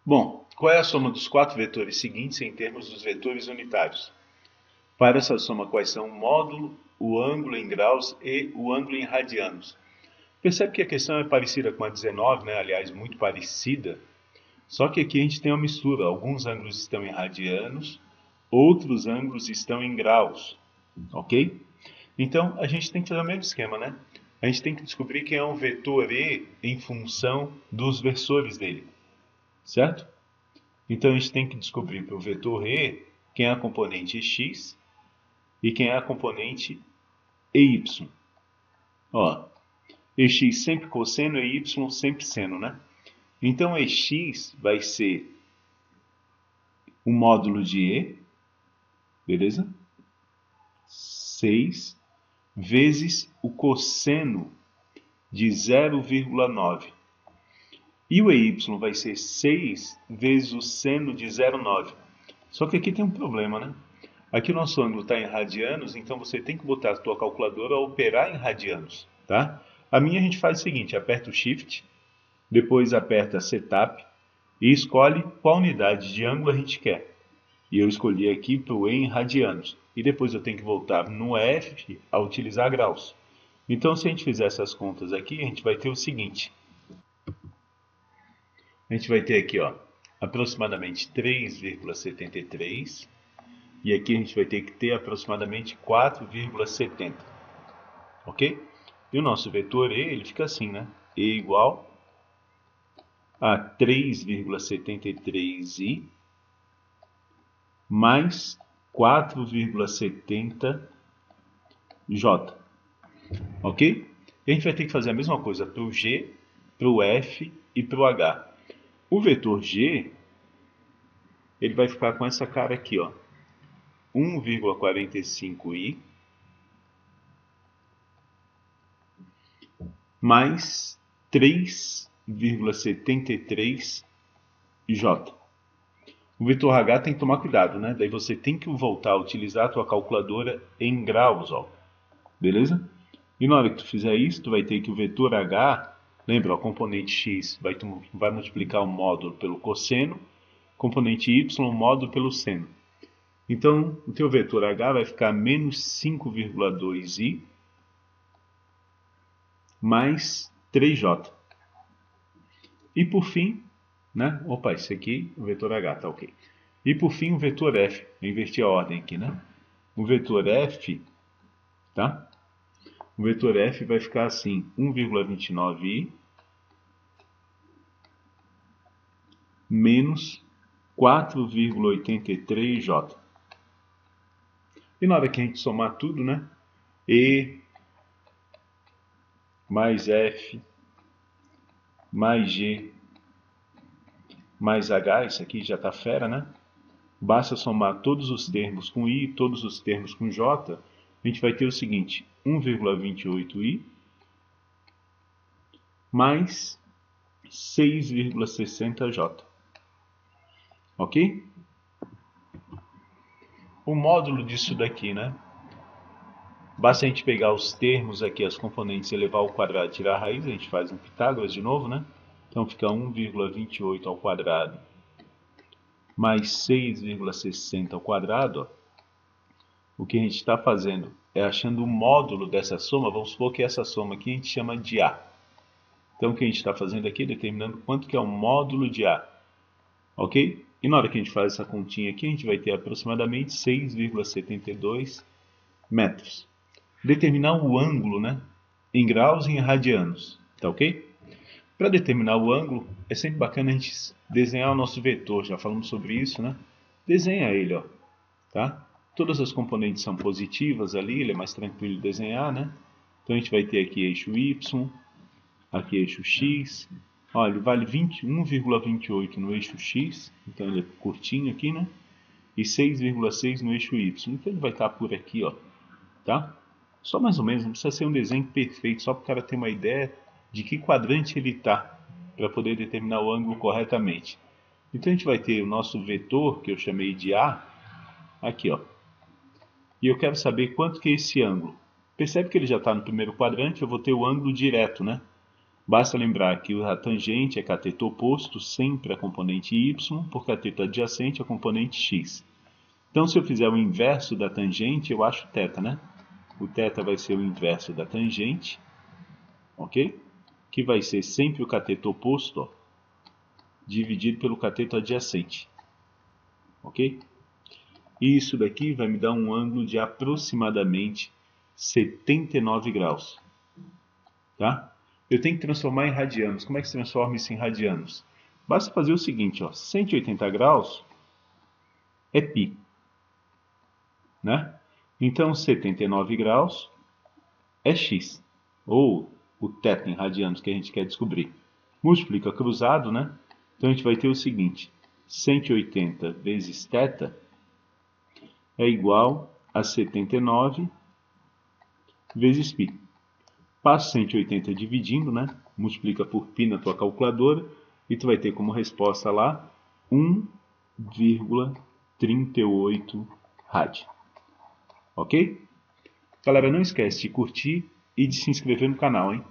Bom, qual é a soma dos quatro vetores seguintes em termos dos vetores unitários? Para essa soma, quais são o módulo, o ângulo em graus e o ângulo em radianos? Percebe que a questão é parecida com a 19, né? Aliás, muito parecida. Só que aqui a gente tem uma mistura. Alguns ângulos estão em radianos, outros ângulos estão em graus. Ok? Então, a gente tem que fazer o mesmo esquema, né? A gente tem que descobrir quem é um vetor E em função dos versores dele. Certo? Então, a gente tem que descobrir para o vetor E quem é a componente x e quem é a componente EY. Ó, EX sempre cosseno e Y sempre seno, né? Então, EX vai ser o módulo de E, beleza? 6 vezes o cosseno de 0,9. E o EY vai ser 6 vezes o seno de 0,9. Só que aqui tem um problema, né? Aqui o nosso ângulo está em radianos, então você tem que botar a tua calculadora a operar em radianos, tá? A minha a gente faz o seguinte, aperta o Shift, depois aperta Setup e escolhe qual unidade de ângulo a gente quer. E eu escolhi aqui para o E em radianos. E depois eu tenho que voltar no F a utilizar graus. Então, se a gente fizer essas contas aqui, a gente vai ter o seguinte. A gente vai ter aqui, ó, aproximadamente 3,73. E aqui a gente vai ter que ter aproximadamente 4,70. Ok? E o nosso vetor E, ele fica assim, né? E igual a 3,73i mais 4,70j. Ok? E a gente vai ter que fazer a mesma coisa para o G, para o F e para o H. O vetor G, ele vai ficar com essa cara aqui, ó. 1,45i mais 3,73j. O vetor H tem que tomar cuidado, né? Daí você tem que voltar a utilizar a tua calculadora em graus, ó. Beleza? E na hora que tu fizer isso, tu vai ter que o vetor H, lembra, o componente x vai multiplicar o módulo pelo cosseno, componente y o módulo pelo seno. Então, o teu vetor H vai ficar menos 5,2i mais 3j. E por fim, né? Opa, esse aqui, o vetor H, tá ok. E por fim, o vetor F. Eu inverti a ordem aqui, né? O vetor F, tá? O vetor F vai ficar assim, 1,29i menos 4,83j. E na hora que a gente somar tudo, né? E mais F mais G mais H, isso aqui já está fera, né? Basta somar todos os termos com I e todos os termos com J, a gente vai ter o seguinte, 1,28i mais 6,60j. Ok? O módulo disso daqui, né? Basta a gente pegar os termos aqui, as componentes, elevar ao quadrado e tirar a raiz, a gente faz um Pitágoras de novo, né? Então fica 1,28 ao quadrado mais 6,60 ao quadrado. Ó. O que a gente está fazendo é achando o módulo dessa soma, vamos supor que essa soma aqui a gente chama de A. Então o que a gente está fazendo aqui é determinando quanto que é o módulo de A. Ok? E na hora que a gente faz essa continha aqui, a gente vai ter aproximadamente 6,72 metros. Determinar o ângulo, né? Em graus e em radianos. Tá ok? Para determinar o ângulo, é sempre bacana a gente desenhar o nosso vetor. Já falamos sobre isso, né? Desenha ele, ó. Tá? Todas as componentes são positivas ali, ele é mais tranquilo de desenhar, né? Então a gente vai ter aqui eixo Y, aqui eixo X. Olha, ele vale 1,28 no eixo X, então ele é curtinho aqui, né? E 6,6 no eixo Y. Então ele vai estar por aqui, ó. Tá? Só mais ou menos, não precisa ser um desenho perfeito, só para o cara ter uma ideia de que quadrante ele está, para poder determinar o ângulo corretamente. Então a gente vai ter o nosso vetor, que eu chamei de A, aqui, ó. E eu quero saber quanto que é esse ângulo. Percebe que ele já está no primeiro quadrante, eu vou ter o ângulo direto, né? Basta lembrar que a tangente é cateto oposto, sempre a componente y, por cateto adjacente a componente x. Então, se eu fizer o inverso da tangente, eu acho θ, né? O θ vai ser o inverso da tangente, ok? Que vai ser sempre o cateto oposto, ó, dividido pelo cateto adjacente, ok? E isso daqui vai me dar um ângulo de aproximadamente 79 graus, tá? Eu tenho que transformar em radianos. Como é que se transforma isso em radianos? Basta fazer o seguinte, ó, 180 graus é π, né? Então 79 graus é x, ou o θ em radianos que a gente quer descobrir. Multiplica cruzado, né? Então a gente vai ter o seguinte, 180 vezes θ é igual a 79 vezes π. Passa 180 dividindo, né? Multiplica por π na tua calculadora e tu vai ter como resposta lá 1,38 rádio. Ok? Galera, não esquece de curtir e de se inscrever no canal, hein?